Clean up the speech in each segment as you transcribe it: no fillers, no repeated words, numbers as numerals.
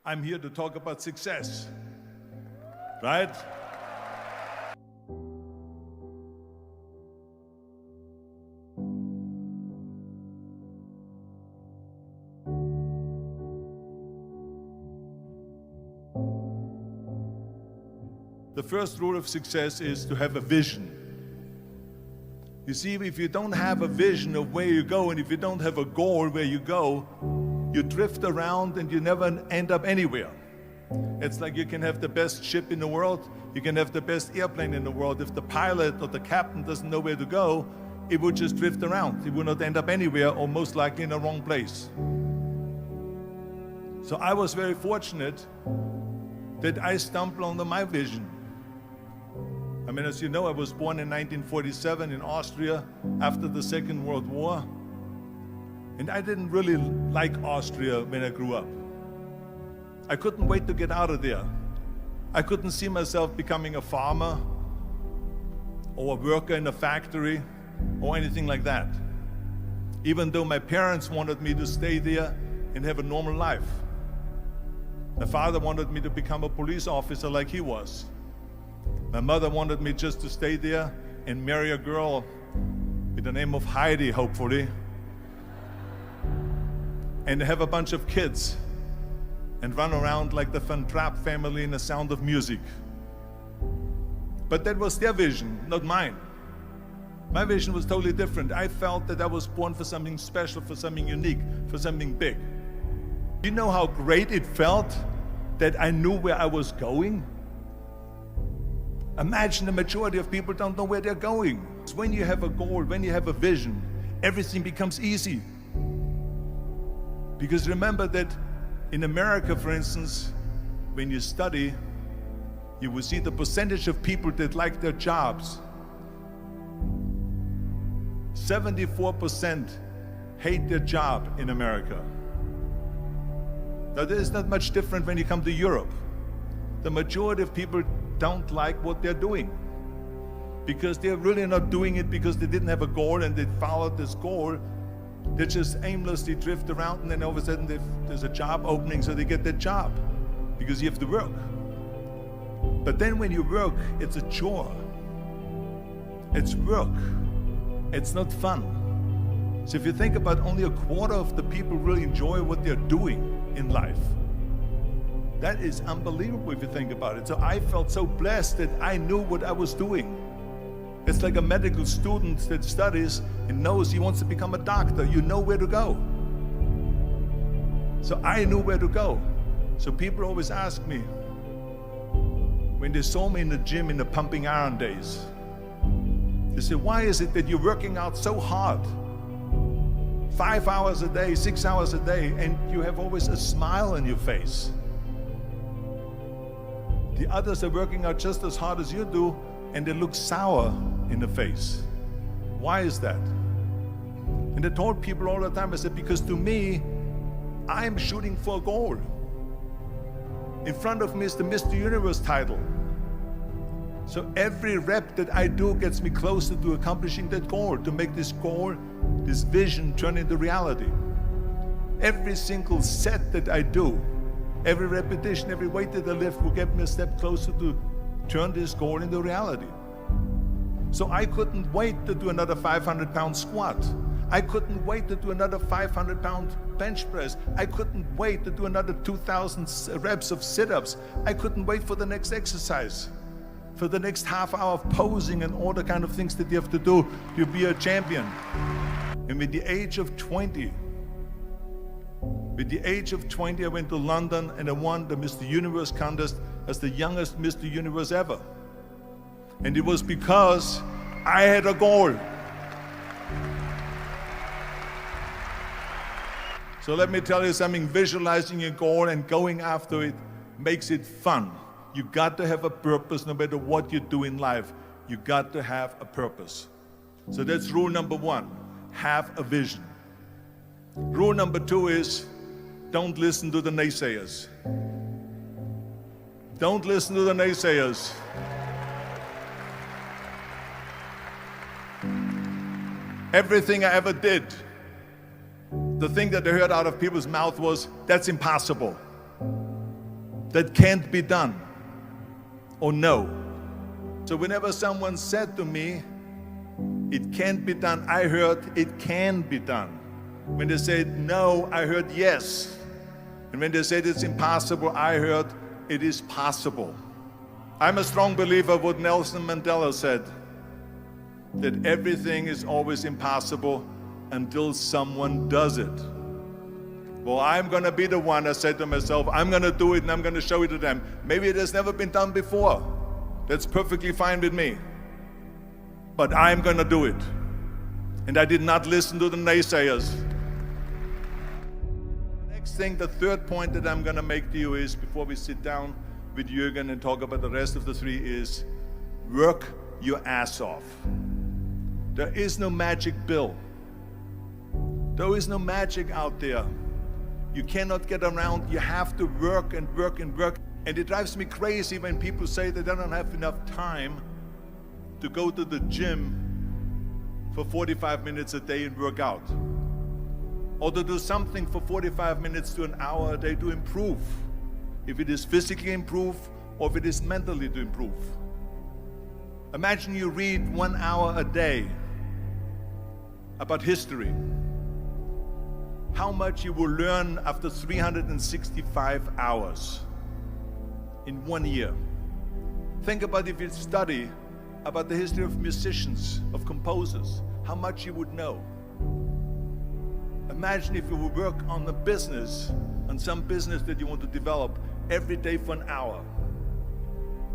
I'm here to talk about success, right? The first rule of success is to have a vision. You see, if you don't have a vision of where you go, and if you don't have a goal where you go, you drift around and you never end up anywhere. It's like you can have the best ship in the world, you can have the best airplane in the world. If the pilot or the captain doesn't know where to go, it would just drift around. It would not end up anywhere, or most likely in the wrong place. So I was very fortunate that I stumbled onto my vision. I mean, as you know, I was born in 1947 in Austria after the Second World War. And I didn't really like Austria when I grew up. I couldn't wait to get out of there. I couldn't see myself becoming a farmer or a worker in a factory or anything like that, even though my parents wanted me to stay there and have a normal life. My father wanted me to become a police officer like he was. My mother wanted me just to stay there and marry a girl with the name of Heidi, hopefully, and have a bunch of kids and run around like the Van Trapp family in The Sound of Music. But that was their vision, not mine. My vision was totally different. I felt that I was born for something special, for something unique, for something big. Do you know how great it felt that I knew where I was going? Imagine the majority of people don't know where they're going. When you have a goal, when you have a vision, everything becomes easy. Because remember that in America, for instance, when you study, you will see the percentage of people that like their jobs. 74% hate their job in America. Now, there is not much different when you come to Europe. The majority of people don't like what they're doing because they're really not doing it because they didn't have a goal and they followed this goal. They just aimlessly drift around, and then all of a sudden there's a job opening, so they get that job because you have to work. But then when you work, it's a chore. It's work. It's not fun. So if you think about, only a quarter of the people really enjoy what they're doing in life. That is unbelievable if you think about it. So I felt so blessed that I knew what I was doing. It's like a medical student that studies and knows he wants to become a doctor. You know where to go. So I knew where to go. So people always ask me, when they saw me in the gym in the pumping iron days, they say, why is it that you're working out so hard? 5 hours a day, 6 hours a day, and you have always a smile on your face. The others are working out just as hard as you do, and they look sour in the face. Why is that? And I told people all the time, I said, because to me, I'm shooting for a goal. In front of me is the Mr. Universe title. So every rep that I do gets me closer to accomplishing that goal, to make this goal, this vision, turn into reality. Every single set that I do, every repetition, every weight that I lift will get me a step closer to turn this goal into reality. So I couldn't wait to do another 500-pound squat. I couldn't wait to do another 500-pound bench press. I couldn't wait to do another 2,000 reps of sit-ups. I couldn't wait for the next exercise, for the next half hour of posing and all the kind of things that you have to do to be a champion. And with the age of 20, I went to London and I won the Mr. Universe contest as the youngest Mr. Universe ever. And it was because I had a goal. So let me tell you something, visualizing a goal and going after it makes it fun. You got to have a purpose no matter what you do in life. You got to have a purpose. So that's rule number one, have a vision. Rule number two is, don't listen to the naysayers. Don't listen to the naysayers. Everything I ever did, the thing that I heard out of people's mouth was, that's impossible. that can't be done or no. So whenever someone said to me, it can't be done, I heard it can be done. When they said no, I heard yes. And when they said it's impossible, I heard it is possible. I'm a strong believer of what Nelson Mandela said, that everything is always impossible until someone does it. Well, I'm going to be the one, I said to myself, I'm going to do it and I'm going to show it to them. Maybe it has never been done before. That's perfectly fine with me. But I'm going to do it. And I did not listen to the naysayers. The next thing, the third point that I'm going to make to you is, before we sit down with Jürgen and talk about the rest of the three, is work your ass off. There is no magic pill. There is no magic out there. You cannot get around. You have to work and work and work. And it drives me crazy when people say that they don't have enough time to go to the gym for 45 minutes a day and work out, or to do something for 45 minutes to an hour a day to improve, if it is physically improve or if it is mentally to improve. Imagine you read 1 hour a day about history. How much you will learn after 365 hours in 1 year. Think about if you study about the history of musicians, of composers, how much you would know. Imagine if you would work on a business, on some business that you want to develop every day for an hour.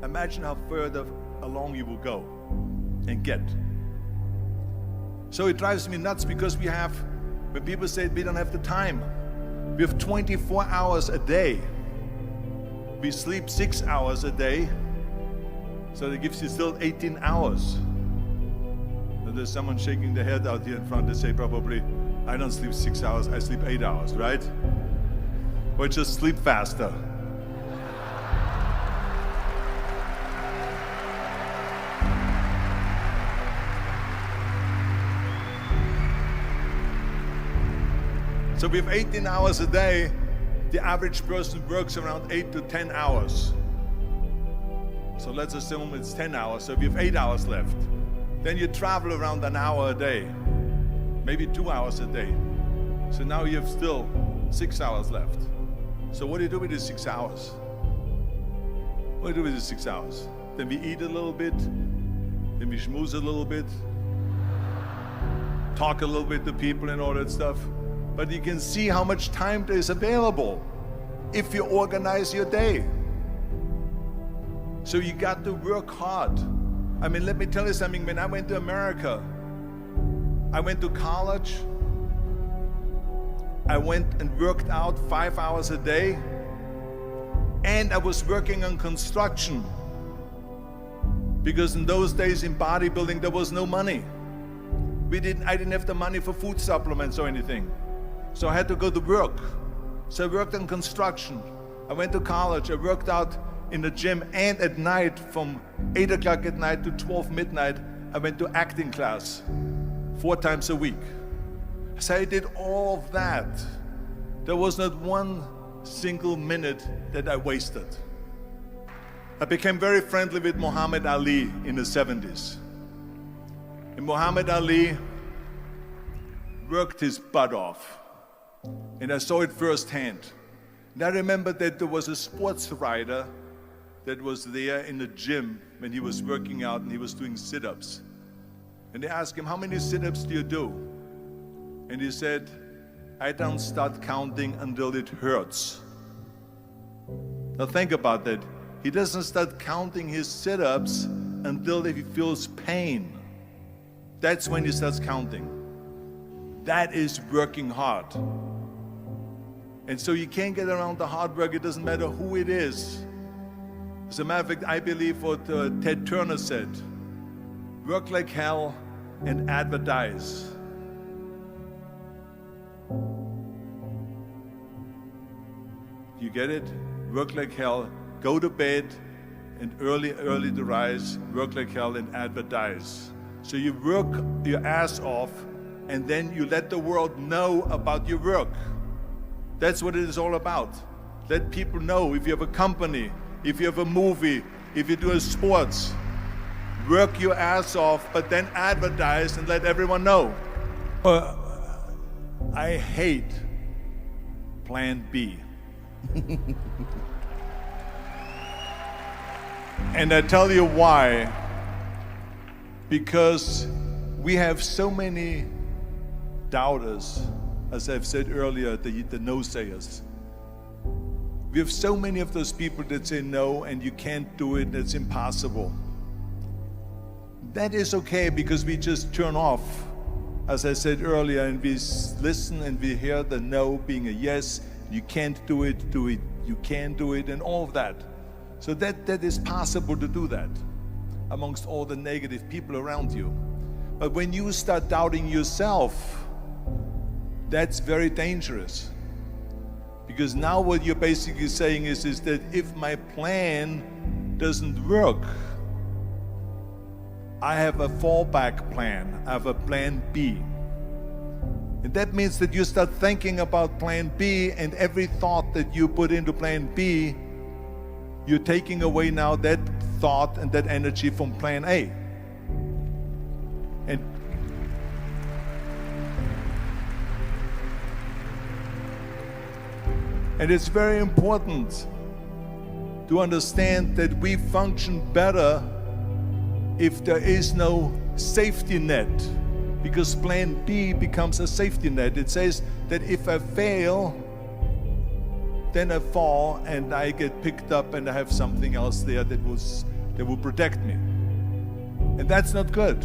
Imagine how further along you will go and get. So it drives me nuts because when people say we don't have the time, we have 24 hours a day. We sleep 6 hours a day, so that gives you still 18 hours. And there's someone shaking their head out here in front. They say probably, I don't sleep 6 hours, I sleep 8 hours, right? Or just sleep faster. So we have 18 hours a day. The average person works around 8 to 10 hours. So let's assume it's 10 hours, so we have 8 hours left. Then you travel around an hour a day, maybe 2 hours a day. So now you have still 6 hours left. So what do you do with these 6 hours? What do you do with these 6 hours? Then we eat a little bit, then we schmooze a little bit, talk a little bit to people and all that stuff. But you can see how much time there is available if you organize your day. So you got to work hard. I mean, let me tell you something. When I went to America, I went to college. I went and worked out 5 hours a day. And I was working on construction. Because in those days in bodybuilding, there was no money. I didn't have the money for food supplements or anything. So I had to go to work. So I worked on construction. I went to college. I worked out in the gym, and at night from 8 o'clock at night to 12 midnight, I went to acting class 4 times a week. So I did all of that. There was not one single minute that I wasted. I became very friendly with Muhammad Ali in the 70s. And Muhammad Ali worked his butt off. And I saw it firsthand. And I remember that there was a sports writer that was there in the gym when he was working out and he was doing sit-ups. And they asked him, how many sit-ups do you do? And he said, I don't start counting until it hurts. Now think about that. He doesn't start counting his sit-ups until he feels pain. That's when he starts counting. That is working hard. And so you can't get around the hard work. It doesn't matter who it is. As a matter of fact, I believe what Ted Turner said, work like hell and advertise. You get it? Work like hell, go to bed, and early to rise, work like hell and advertise. So you work your ass off, and then you let the world know about your work. That's what it is all about. Let people know. If you have a company, if you have a movie, if you do a sports, work your ass off, but then advertise and let everyone know. I hate Plan B. And I tell you why. Because we have so many doubters, as I've said earlier, the no-sayers. We have so many of those people that say no and you can't do it, it's impossible. That is okay because we just turn off, as I said earlier, and we listen and we hear the no being a yes. You can't do it, you can do it, and all of that. So that is possible to do that amongst all the negative people around you. But when you start doubting yourself, that's very dangerous. Because now what you're basically saying is that if my plan doesn't work, I have a fallback plan, I have a plan B. And that means that you start thinking about plan B, and every thought that you put into plan B, you're taking away now that thought and that energy from plan A. And it's very important to understand that we function better if there is no safety net, because plan B becomes a safety net. It says that if I fail, then I fall and I get picked up and I have something else there that will protect me. And that's not good,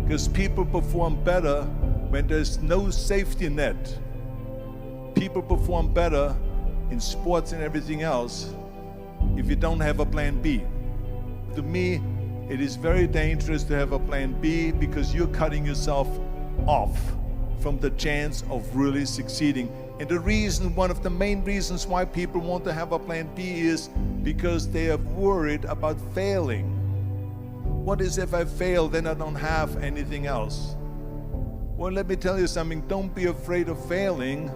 because people perform better when there's no safety net. People perform better in sports and everything else if you don't have a plan B. To me, it is very dangerous to have a plan B, because you're cutting yourself off from the chance of really succeeding. And the reason, one of the main reasons why people want to have a plan B is because they are worried about failing. What is if I fail, then I don't have anything else? Well, let me tell you something. Don't be afraid of failing,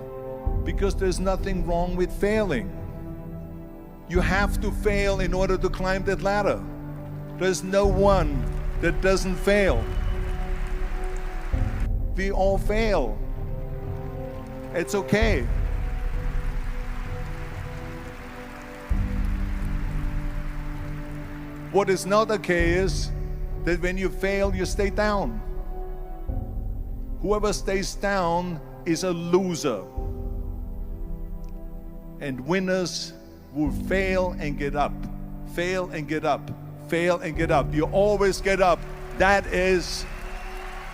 because there's nothing wrong with failing. You have to fail in order to climb that ladder. There's no one that doesn't fail. We all fail. It's okay. What is not okay is that when you fail, you stay down. Whoever stays down is a loser. And winners will fail and get up, fail and get up, fail and get up. You always get up. That is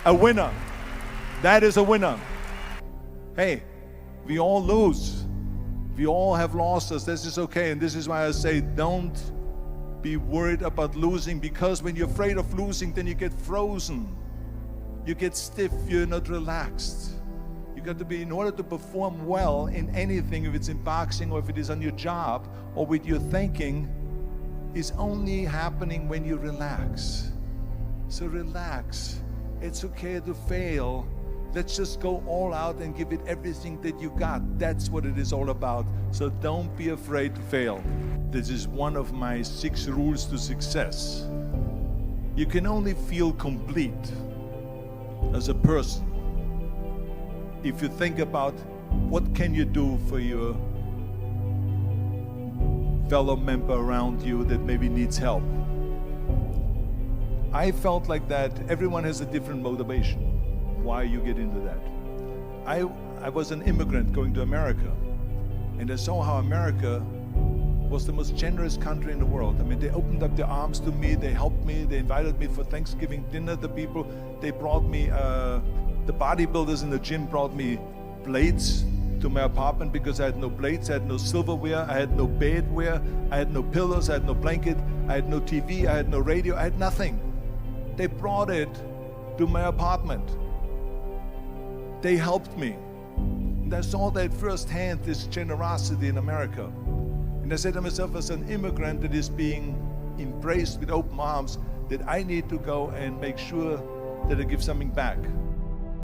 a winner. That is a winner. Hey, we all lose. We all have losses. This is okay. And this is why I say don't be worried about losing, because when you're afraid of losing, then you get frozen. You get stiff. You're not relaxed. You got to be, in order to perform well in anything, if it's in boxing or if it is on your job or with your thinking, is only happening when you relax. So relax. It's okay to fail. Let's just go all out and give it everything that you got. That's what it is all about. So don't be afraid to fail. This is one of my 6 rules to success. You can only feel complete as a person if you think about what can you do for your fellow member around you that maybe needs help. I felt like that. Everyone has a different motivation why you get into that. I was an immigrant going to America, and I saw how America was the most generous country in the world. I mean, they opened up their arms to me, they helped me, they invited me for Thanksgiving dinner. The people, they brought me, the bodybuilders in the gym brought me plates to my apartment because I had no plates, I had no silverware, I had no bedware, I had no pillows, I had no blanket, I had no TV, I had no radio, I had nothing. They brought it to my apartment. They helped me. And I saw that firsthand, this generosity in America. And I said to myself, as an immigrant that is being embraced with open arms, that I need to go and make sure that I give something back.